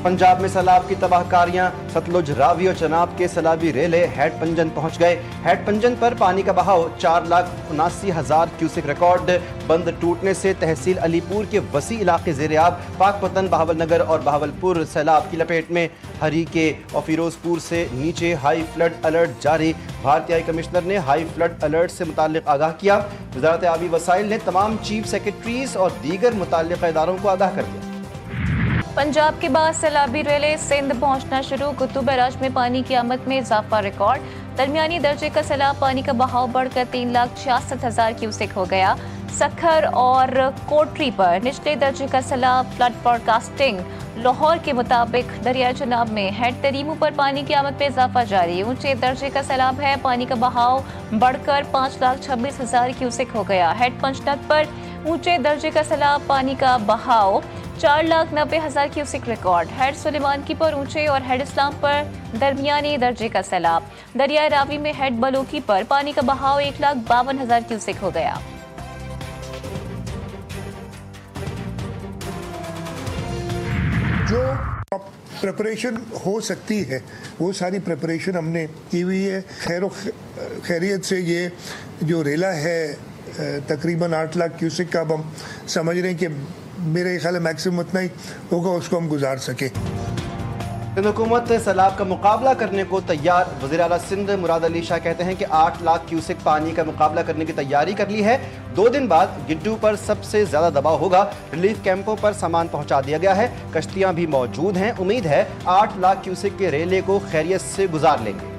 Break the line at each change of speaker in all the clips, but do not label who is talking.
पंजाब में सैलाब की तबाहकारियां, सतलुज, रावी और चनाब के सैलाबी रेले हैड पंजन पहुंच गए। हैड पंजन पर पानी का बहाव 4,79,000 क्यूसेक रिकॉर्ड। बंद टूटने से तहसील अलीपुर के वसी इलाके ज़ेर-ए-आब, पाकपतन, बहावलनगर और बहावलपुर सैलाब की लपेट में। हरीके और फिरोजपुर से नीचे हाई फ्लड अलर्ट जारी। भारतीय हाई कमिश्नर ने हाई फ्लड अलर्ट से मुताल्लिक आगाह किया। वज़ारत आबी वसाइल ने तमाम चीफ सेक्रेटरीज और दीगर मुताल्लिक़ इदारों को आगाह कर दिया।
पंजाब के बाद सैलाबी रेले सिंध पहुंचना शुरू। कुतुब बैराज में पानी की आमद में इजाफा रिकॉर्ड। दरमियानी दर्जे का सैलाब पानी का बहाव बढ़कर 3,66,000 क्यूसेक हो गया। सखर और कोटरी पर निचले दर्जे का सैलाब। फ्लड फोरकास्टिंग लाहौर के मुताबिक दरिया चनाब में हेड तरीमू पर पानी की आमद में इजाफा जारी। ऊंचे दर्जे का सैलाब है। पानी का बहाव बढ़कर 5,26,000 क्यूसेक हो गया। हेड पंचनद पर ऊंचे दर्जे का सैलाब, पानी का बहाव 4,90,000 क्यूसेक रिकॉर्ड। हेड सुलेमानकी पर ऊंचे और हेड इस्लाम पर दरमियानी दर्जे का सैलाब। दरिया रावी में हेड बलोकी पर पानी का बहाव 1,52,000 क्यूसेक हो गया।
जो प्रिपरेशन हो सकती है वो सारी प्रिपरेशन हमने की हुई है। खैरियत से ये जो रेला है तकरीबन 8 लाख क्यूसेक का, अब हम समझ रहे हैं कि मेरे ख्याल मैक्सिमम उतना ही होगा, उसको हम गुजार सके।
हुकूमत सैलाब का मुकाबला करने को तैयार। वज़ीर आला सिंध मुराद अली शाह कहते हैं कि 8 लाख क्यूसेक पानी का मुकाबला करने की तैयारी कर ली है। 2 दिन बाद गिड्डू पर सबसे ज्यादा दबाव होगा। रिलीफ कैंपों पर सामान पहुंचा दिया गया है। कश्तियां भी मौजूद हैं। उम्मीद है 8 लाख क्यूसेक के रेले को खैरियत से गुजार लेंगे।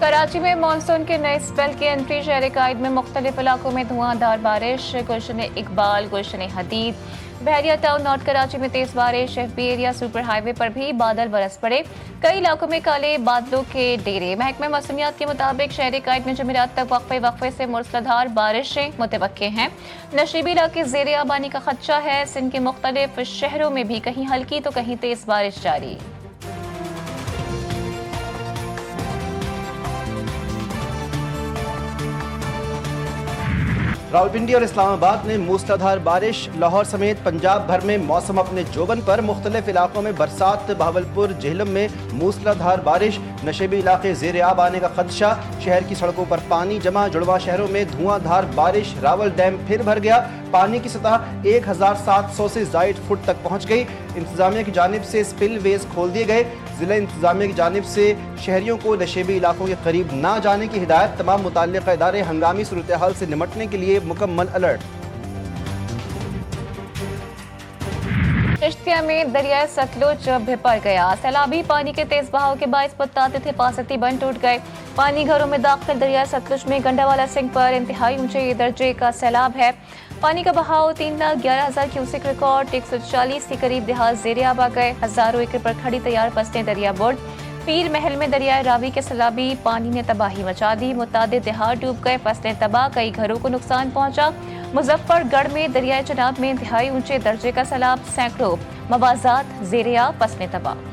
कराची में मानसून के नए स्पेल की एंट्री। शहर कायद में मुख्तलिफ इलाकों में धुआंधार बारिश। गुलशन इकबाल, गुलशन हदीद, बहरिया टाउन, नॉर्थ कराची में तेज बारिश। एफबी एरिया सुपर हाईवे पर भी बादल बरस पड़े। कई इलाकों में काले बादलों के डेरे। महकमा मौसमियात के मुताबिक शहर कायद में जुमेरात तक वक्फे से मूसलाधार बारिशें मुतवक्के हैं। नशीबी इलाके ज़ेर आबानी का खदशा है। सिंध के मुख्तलिफ शहरों में भी कहीं हल्की तो कहीं तेज बारिश जारी।
रावलपिंडी और इस्लामाबाद में मूसलाधार बारिश। लाहौर समेत पंजाब भर में मौसम अपने जोबन पर। मुख्तलिफ इलाकों में बरसात। बहावलपुर, जेहलम में मूसलाधार बारिश। नशेबी इलाके ज़ेर-ए-आब आने का खदशा। शहर की सड़कों पर पानी जमा। जुड़वा शहरों में धुआंधार बारिश। रावल डैम फिर भर गया। पानी की सतह 1,700 से ज़ायद फुट तक पहुँच गई। इंतजामिया की जानिब से स्पिल वेज खोल दिए गए। ज़िला इंतजामिया की जानिब से शहरियों को नशेबी इलाकों के करीब ना जाने की हिदायत। तमाम मुताल्लिक़ इदारे हंगामी सूरत हाल से निमटने के लिए मुकम्मल अलर्ट।
चिश्तिया में दरिया सतलुज भिपर गया। सैलाबी पानी के तेज बहाव के बायस बताते हिफाजती बंद टूट गए। पानी घरों में दाखिल। दरिया सतलुज में गंडावाला सिंह पर इंतहाई ऊंचे दर्जे का सैलाब है। पानी का बहाव 3,11,000 क्यूसेक रिकॉर्ड। 140 के करीब देहात ज़ेर-ए-आब आ गए। हजारों एकड़ पर खड़ी तैयार फसलें दरिया बुर्द। पीर महल में दरिया रावी के सैलाबी पानी ने तबाही मचा दी। मुतादिद देहात डूब गए। फसलें तबाह। कई घरों को नुकसान पहुंचा। मुजफ्फरगढ़ में दरिया चनाब में इंतहाई ऊंचे दर्जे का सैलाब। सैकड़ों मवाजात ज़ेर-ए-आब, फसलें तबाह।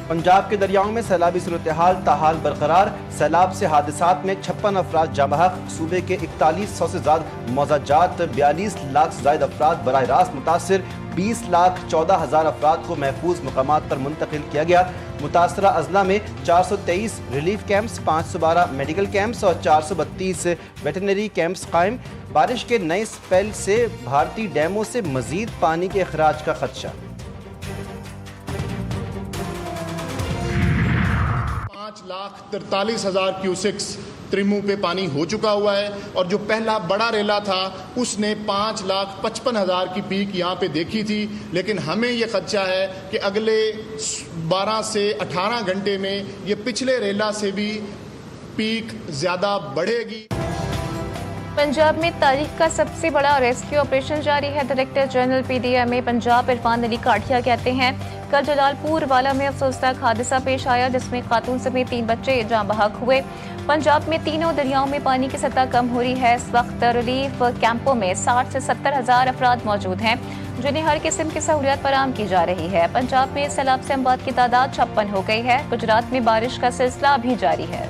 पंजाब के दरियाओं में सैलाबी सूरत हाल ताहाल बरकरार। सैलाब से हादसात में 56 अफराद जाँ बहक। सूबे के 4100 से ज्यादा मौजाजात। 42 लाख से ज्यादा अफराद बराह रास्त मुतासर। 20,14,000 अफराद को महफूज मकामात पर मुंतकिल किया गया। मुतासरा अजला में 423 रिलीफ कैंप्स, 512 मेडिकल कैंप्स और 432 वेटरनरी कैंप्स कायम। बारिश के नए स्पेल से भारतीय डैमों से मजीद पानी के अखराज का खदशा।
5,43,000 क्यूसेक्स त्रिमू पे पानी हो चुका हुआ है और जो पहला बड़ा रेला था उसने 5,55,000 की पीक यहाँ पे देखी थी। लेकिन हमें ये खदशा है कि अगले 12 से 18 घंटे में ये पिछले रेला से भी पीक ज़्यादा बढ़ेगी।
पंजाब में तारीख का सबसे बड़ा रेस्क्यू ऑपरेशन जारी है। Director general PDMA Punjab Irfan Ali Kathia कहते हैं कल जलालपुर वाला में अफसोसनाक हादसा पेश आया जिसमें खातून समेत 3 बच्चे जाँ बहक हुए। पंजाब में तीनों दरियाओं में पानी की सतह कम हो रही है। इस वक्त रिलीफ कैंपों में 60 से 70 हज़ार अफराद मौजूद हैं। जिन्हें हर किस्म की सहूलियत फराहम की जा रही है। पंजाब में सैलाब से अमवात की तादाद 56 हो गई है। गुजरात में बारिश का सिलसिला भी जारी है।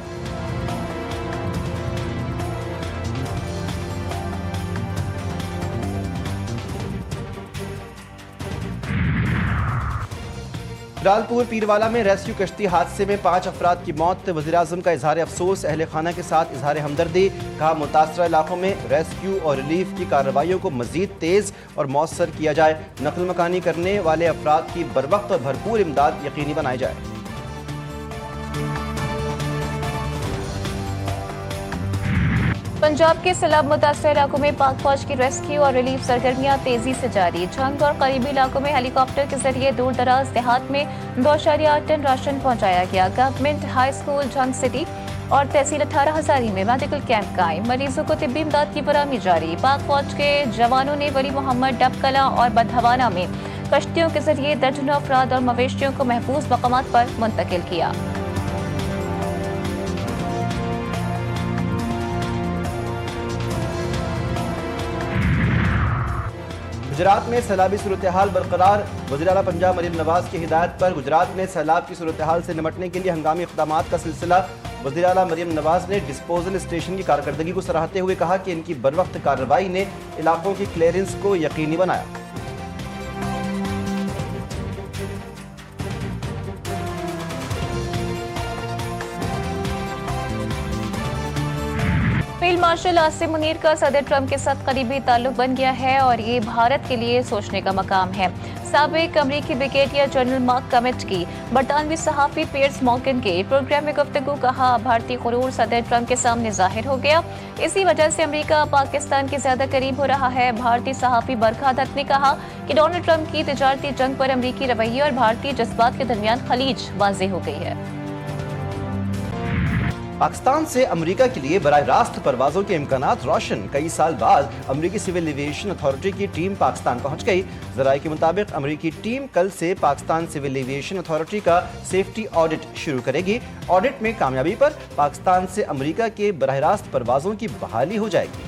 रालपुर पीरवाला में रेस्क्यू कश्ती हादसे में 5 अफराद की मौत। वज़ीर-ए-आज़म का इजहार अफसोस, अहल खाना के साथ इजहार हमदर्दी। कहा मुतासरा इलाकों में रेस्क्यू और रिलीफ की कार्रवाइयों को मज़ीद तेज़ और मौसर किया जाए। नकल मकानी करने वाले अफराद की बरवक्त और भरपूर इमदाद यकीनी बनाई जाए।
पंजाब के सैलाब मुतासर इलाकों में पाक फौज की रेस्क्यू और रिलीफ सरगर्मियां तेजी से जारी। झंग और करीबी इलाकों में हेलीकॉप्टर के जरिए दूर दराज देहात में 2.8 टन राशन पहुंचाया गया। Government high school Jhang city और तहसील 18 हजारी में मेडिकल कैंप कायम। मरीजों को तिब्बी इमदाद की फराहमी जारी। पाक फौज के जवानों ने वली मोहम्मद, डबकला और बदहवाना में कश्तियों के जरिए दर्जनों अफराद और मवेशियों को महफूज मकामात पर मुंतकिल किया।
गुजरात में सैलाबी सूरत हाल बरकरार। वज़ीर आला पंजाब मरीम नवाज की हिदायत पर गुजरात में सैलाब की सूरत हाल से निपटने के लिए हंगामी इक़दामात का सिलसिला। वज़ीर आला मरीम नवाज ने डिस्पोजल स्टेशन की कारकर्दगी को सराहते हुए कहा कि इनकी बरवक्त कार्रवाई ने इलाकों की क्लियरेंस को यकीनी बनाया।
फील्ड मार्शल आसिम मुनीर का सदर ट्रंप के साथ करीबी ताल्लुक बन गया है और ये भारत के लिए सोचने का मकाम है। साबिक अमरीकी ब्रिगेडियर जनरल मार्क कमिट की बरतानवी सहाफ़ी पियर्स मॉर्गन के प्रोग्राम में गुफ्तगू। कहा भारतीय गुरूर सदर ट्रंप के सामने जाहिर हो गया, इसी वजह से अमेरिका पाकिस्तान के ज्यादा करीब हो रहा है। भारतीय सहाफ़ी बरखा दत्त ने कहा कि डोनाल्ड ट्रंप की तिजारती जंग पर अमरीकी रवैये और भारतीय जज्बात के दरमियान खलीज वाज़ेह हो गई है।
पाकिस्तान से अमेरिका के लिए बराह रास्त परवाजों के इम्कानात रोशन। कई साल बाद अमेरिकी सिविल एविएशन अथॉरिटी की टीम पाकिस्तान पहुंच गई। ज़राए के मुताबिक अमेरिकी टीम कल से पाकिस्तान सिविल एविएशन अथॉरिटी का सेफ्टी ऑडिट शुरू करेगी। ऑडिट में कामयाबी पर पाकिस्तान से अमेरिका के बराह रास्त परवाजों की बहाली हो जाएगी।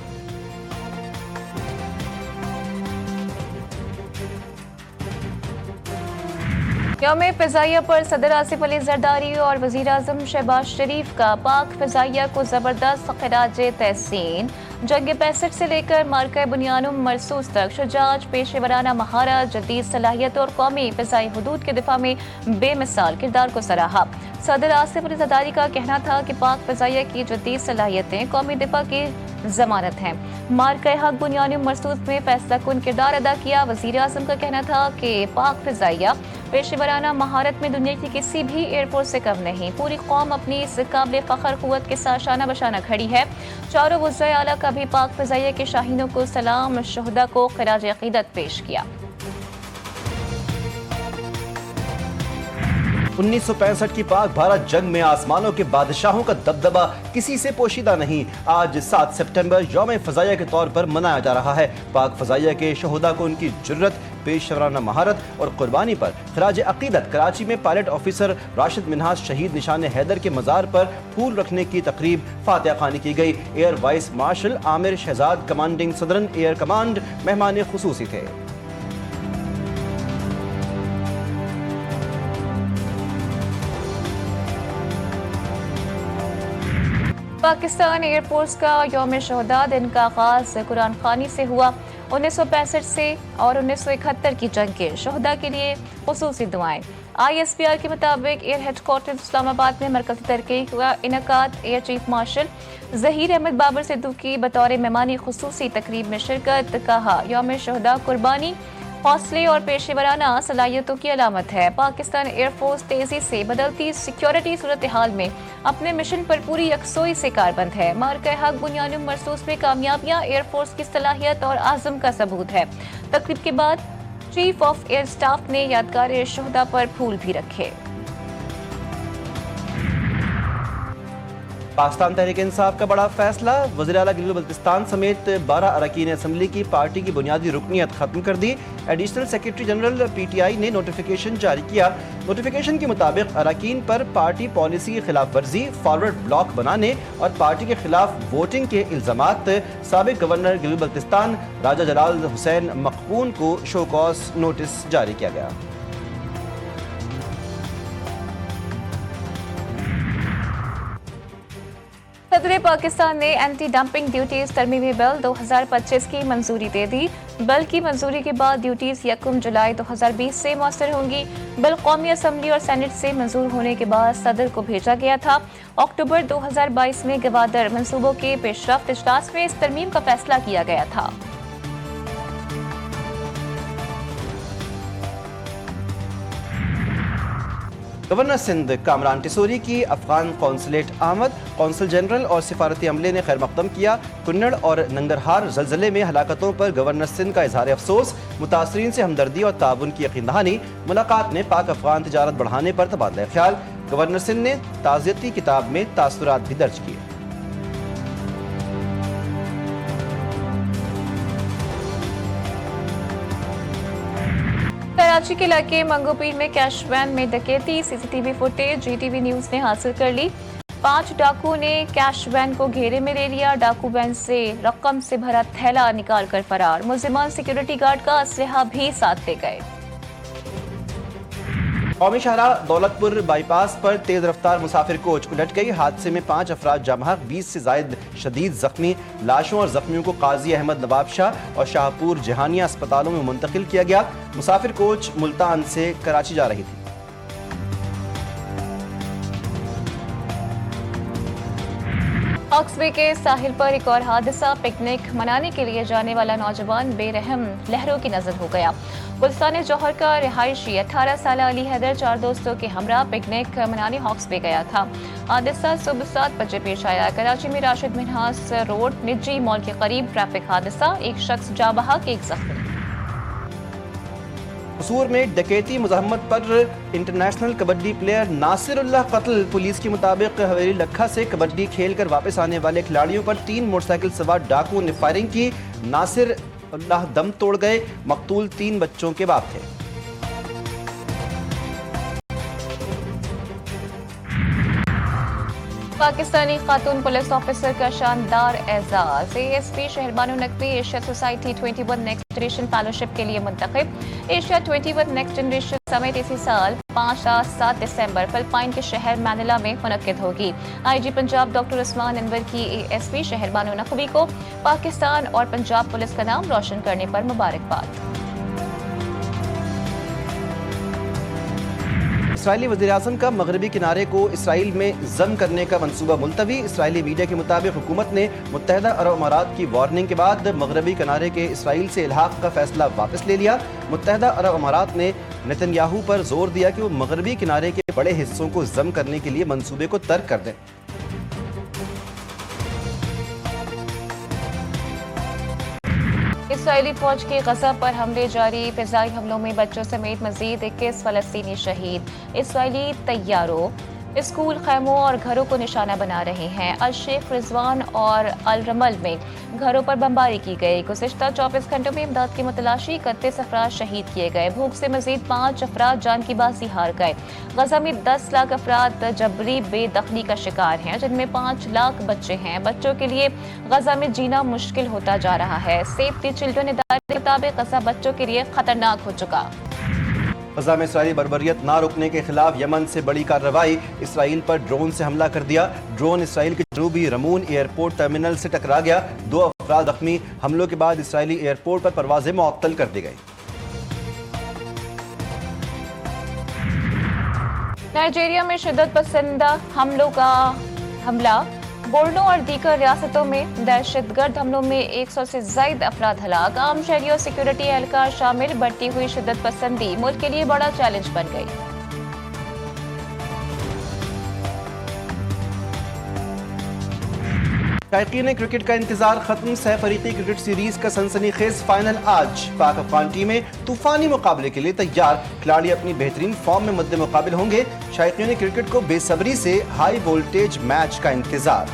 यौम फ़िज़ाइया पर सदर आसिफ अली ज़रदारी और वज़ीर आज़म शहबाज शरीफ का पाक फ़िज़ाइया को ज़बरदस्त ख़िराज तहसीन। जंग 65 से लेकर मार्का बुनियानुम मरसूस तक शुजाअत, पेशेवराना महारत, जदीद सलाहियत और कौमी फ़िज़ाई हुदूद के दिफा में बेमिसाल किरदार को सराहा। सदर आसिफ अली ज़रदारी का कहना था कि पाक फ़िज़ाइया की जदीद सलाहियतें कौमी दिफा की ज़मानत हैं। मार्का हक बुनियानुम मरसूस में फैसला कुन किरदार अदा किया। वज़ीर आज़म का कहना था कि पाक फ़िज़ाइया पेशेवराना महारत में दुनिया की किसी भी एयरफोर्स से कम नहीं। पूरी कौम अपनी इस काबिल फ़ख्र क़ुव्वत के साथ शाना बशाना खड़ी है। चारों वज़राए आला का भी पाक फ़िज़ाइया के शाहीनों को सलाम, शहुदा को ख़िराज अक़ीदत पेश किया।
1965 की पाक भारत जंग में आसमानों के बादशाहों का दबदबा किसी से पोशीदा नहीं। आज 7 सितंबर यौम फ़िज़ाइया के तौर पर मनाया जा रहा है। पाक फ़िज़ाइया के शहुदा को उनकी जुर्रत, पेशवराना महारत और कुर्बानी पर ख़िराज अक़ीदत कराची में पायलट ऑफिसर राशिद मिन्हाज शहीद निशान हैदर के मज़ार पर फूल रखने की तकरीब फातिहा ख़ानी की गई। Air vice marshal Amir Shahzad commanding southern air command मेहमान खुसूसी थे।
पाकिस्तान एयरफोर्स का यौम शहुदा दिन का आगाज कुरान खानी से हुआ। 1965 से और 1971 की जंग के शहुदा के लिए खुसूसी दुआएं। ISPR के मुताबिक एयर हेडक्वार्टर इस्लामाबाद में मरकज़ी तहरीक का इनेकाद air chief marshal Zaheer Ahmed Babar Sidhu की बतौर मेहमानी खुसूसी तकरीब में शिरकत। कहा यौम शहुदा कुर्बानी, हौसले और पेशेवराना सलाहियतों की अलामत है। पाकिस्तान एयरफोर्स तेजी से बदलती सिक्योरिटी सूरत हाल में अपने मिशन पर पूरी यकसोई से कारबंद है। मार्का हक बुनियानुम मरसूस में कामयाबियां एयरफोर्स की सलाहियत और आज़म का सबूत है। तकरीब के बाद चीफ ऑफ एयर स्टाफ ने यादगार शहुदा पर फूल भी रखे।
پاکستان تحریک انصاف کا بڑا فیصلہ، وزیر اعلیٰ گلگت بلتستان سمیت 12 اراکین اسمبلی کی پارٹی کی بنیادی رکنیت ختم کر دی۔ Additional secretary general P T I نے نوٹیفیکیشن جاری کیا۔ نوٹیفیکیشن کے مطابق اراکین پر پارٹی پالیسی کی خلاف ورزی، فارورڈ بلاک بنانے اور پارٹی کے خلاف ووٹنگ کے الزامات سابق گورنر گلگت بلتستان راجہ جلال حسین مقپون کو شو کاز نوٹس جاری کیا گیا۔
صدر پاکستان نے اینٹی ڈمپنگ ڈیوٹیز ترمیمی بل 2025 کی منظوری دے دی۔ بل کی منظوری کے بعد ڈیوٹیز 1 جولائی 2020 سے مؤثر ہوں گی۔ بل قومی اسمبلی اور سینٹ سے منظور ہونے کے بعد صدر کو بھیجا گیا تھا۔ اکتوبر 2022 میں گوادر منصوبوں کے پیش رفت اجلاس میں اس ترمیم کا فیصلہ کیا گیا تھا۔
گورنر سندھ کامران ٹیسوری کی افغان قونصلیٹ آمد، قونصل جنرل اور سفارتی عملے نے خیر مقدم کیا۔ کنڑ اور ننگرہار زلزلے میں ہلاکتوں پر گورنر سندھ کا اظہار افسوس، متاثرین سے ہمدردی اور تعاون کی یقین دہانی۔ ملاقات میں پاک افغان تجارت بڑھانے پر تبادلہ خیال۔ گورنر سندھ نے تعزیتی کتاب میں تاثرات بھی درج کیے۔
کراچی کے علاقے منگو پیر میں کیش وین میں ڈکیتی، C C T V footage G T V news نے حاصل کر لی۔ 5 ڈاکو نے کیش وین کو گھیرے میں لے لیا۔ ڈاکو وین سے رقم سے بھرا تھیلا نکال کر فرار۔ ملزمان سیکیورٹی گارڈ کا اسلحہ بھی ساتھ لے گئے۔
قومی شاہراہ دولت پور بائی پاس پر تیز رفتار مسافر کوچ الٹ گئی۔ حادثے میں 5 افراد جاں بحق، 20 سے زائد شدید زخمی۔ لاشوں اور زخمیوں کو قاضی احمد نواب شاہ اور شاہپور جہانیہ اسپتالوں میں منتقل کیا گیا۔ مسافر کوچ ملتان سے کراچی جا رہی تھی۔
ہاکس بے کے ساحل پر ایک اور حادثہ، پکنک منانے کے لیے جانے والا نوجوان بے رحم لہروں کی نظر ہو گیا۔ گلستان جوہر کا رہائشی 18 سالہ علی حیدر 4 دوستوں کے ہمراہ پکنک منانے ہاکس بے گیا تھا۔ حادثہ صبح 7 بجے پیش آیا۔ کراچی میں راشد منہاس روڈ نجی مال کے قریب ٹریفک حادثہ، ایک شخص جاں بحق، ایک زخمی۔
قصور میں ڈکیتی مزاحمت پر انٹرنیشنل کبڈی پلیئر ناصر اللہ قتل۔ پولیس کے مطابق حویلی لکھا سے کبڈی کھیل کر واپس آنے والے کھلاڑیوں پر 3 موٹر سائیکل سوار ڈاکوؤں نے فائرنگ کی۔ ناصر اللہ دم توڑ گئے۔ مقتول 3 بچوں کے باپ تھے۔
پاکستانی خاتون پولیس آفیسر کا شاندار اعزاز، A S P Shehrbano Naqvi Asia society 21 next generation fellowship کے لیے منتخب۔ ایشیا 21 نیکسٹ جنریشن سمٹ اسی سال 5 تا 7 دسمبر فلپائن کے شہر مینلا میں منعقد ہوگی۔ آئی جی پنجاب ڈاکٹر عثمان انور کی اے ایس پی شہربانو نقوی کو پاکستان اور پنجاب پولیس کا نام روشن کرنے پر مبارکباد۔
اسرائیلی وزیراعظم کا مغربی کنارے کو اسرائیل میں ضم کرنے کا منصوبہ ملتوی۔ اسرائیلی میڈیا کے مطابق حکومت نے متحدہ عرب امارات کی وارننگ کے بعد مغربی کنارے کے اسرائیل سے الحاق کا فیصلہ واپس لے لیا۔ متحدہ عرب امارات نے نتن یاہو پر زور دیا کہ وہ مغربی کنارے کے بڑے حصوں کو ضم کرنے کے لیے منصوبے کو ترک کر دیں۔
اسرائیلی فوج کی غزہ پر حملے جاری، فضائی حملوں میں بچوں سمیت مزید 21 فلسطینی شہید۔ اسرائیلی طیاروں اسکول، خیموں اور گھروں کو نشانہ بنا رہے ہیں۔ الشیخ رضوان اور الرمل میں گھروں پر بمباری کی گئی۔ گزشتہ 24 گھنٹوں میں امداد کی متلاشی، 31 افراد شہید کیے گئے۔ بھوک سے مزید 5 افراد جان کی بازی ہار گئے۔ غزہ میں 10 لاکھ افراد جبری بے دخلی کا شکار ہیں، جن میں 5 لاکھ بچے ہیں۔ بچوں کے لیے غزہ میں جینا مشکل ہوتا جا رہا ہے۔ سیو دی چلڈرن ادارے کے مطابق غزہ بچوں کے لیے خطرناک ہو چکا۔
غزہ میں اسرائیلی بربریت نہ روکنے کے خلاف یمن سے بڑی کارروائی، اسرائیل پر ڈرون سے حملہ کر دیا۔ ڈرون اسرائیل کے جنوبی رمون ایئرپورٹ ٹرمینل سے ٹکرا گیا، 2 افراد زخمی۔ حملوں کے بعد اسرائیلی ایئرپورٹ پر پروازیں معطل کر دی گئی۔
نائجیریا میں شدت پسندہ حملوں کا حملہ، بورنو اور دیگر ریاستوں میں دہشت گرد حملوں میں 100 سے زائد افراد ہلاک۔ عام شہریوں اور سیکیورٹی اہلکار شامل، بڑھتی ہوئی شدت پسندی ملک کے لیے بڑا چیلنج بن گئی۔
شائقین کرکٹ کا انتظار ختم، سہ فریقی کرکٹ سیریز کا سنسنی خیز فائنل آج، پاک افغان ٹیمیں طوفانی مقابلے کے لیے تیار، کھلاڑی اپنی بہترین فارم میں مد مقابل ہوں گے، شائقین کرکٹ کو بے صبری سے ہائی وولٹیج میچ کا انتظار۔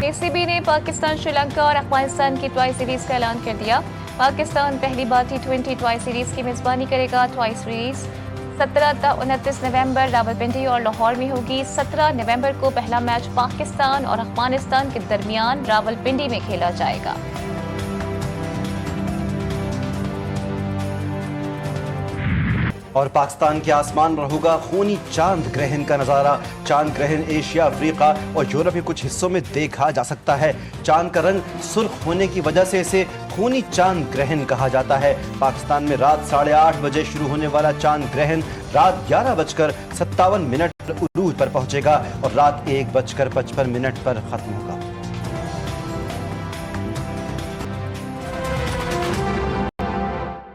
PCB نے پاکستان شری لنکا اور افغانستان کی ٹوائی سیریز کا اعلان کر دیا۔ پاکستان پہلی بار T20 ٹوائی سیریز کی میزبانی کرے گا۔ ٹوائی سیریز 17 تا 29 نومبر راولپنڈی اور لاہور میں ہوگی۔ 17 نومبر کو پہلا میچ پاکستان اور افغانستان کے درمیان راولپنڈی میں کھیلا جائے گا۔
اور پاکستان کے آسمان پر ہوگا خونی چاند گرہن کا نظارہ۔ چاند گرہن ایشیا، افریقہ اور یورپ کے کچھ حصوں میں دیکھا جا سکتا ہے۔ چاند کا رنگ سرخ ہونے کی وجہ سے اسے خونی چاند گرہن کہا جاتا ہے۔ پاکستان میں رات 8:30 بجے شروع ہونے والا چاند گرہن رات 11:57 عروج پر پہنچے گا اور رات 1:55 پر ختم ہوگا۔